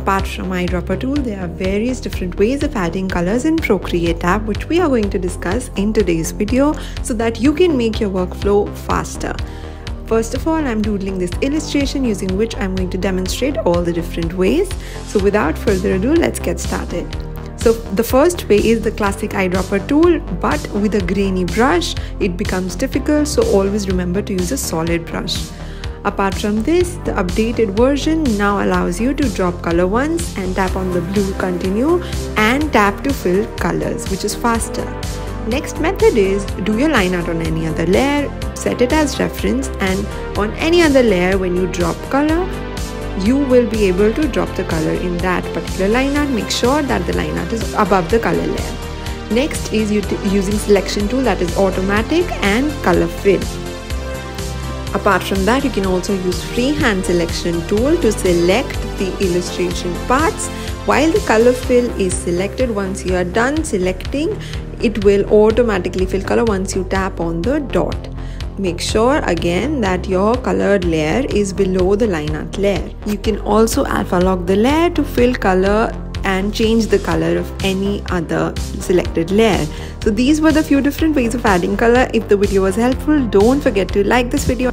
Apart from eyedropper tool, there are various different ways of adding colors in Procreate tab, which we are going to discuss in today's video so that you can make your workflow faster. First of all, I'm doodling this illustration using which I'm going to demonstrate all the different ways. So without further ado, let's get started. So the first way is the classic eyedropper tool, but with a grainy brush, it becomes difficult, so always remember to use a solid brush. Apart from this, the updated version now allows you to drop color once and tap on the blue continue and tap to fill colors, which is faster. Next method is do your line art on any other layer, set it as reference, and on any other layer when you drop color, you will be able to drop the color in that particular line art. Make sure that the line art is above the color layer. Next is using selection tool, that is automatic, and color fill. Apart from that, you can also use freehand selection tool to select the illustration parts. While the color fill is selected, once you are done selecting, it will automatically fill color once you tap on the dot. Make sure again that your colored layer is below the line art layer. You can also alpha lock the layer to fill color and change the color of any other selected layer. So these were the few different ways of adding color. If the video was helpful, don't forget to like this video.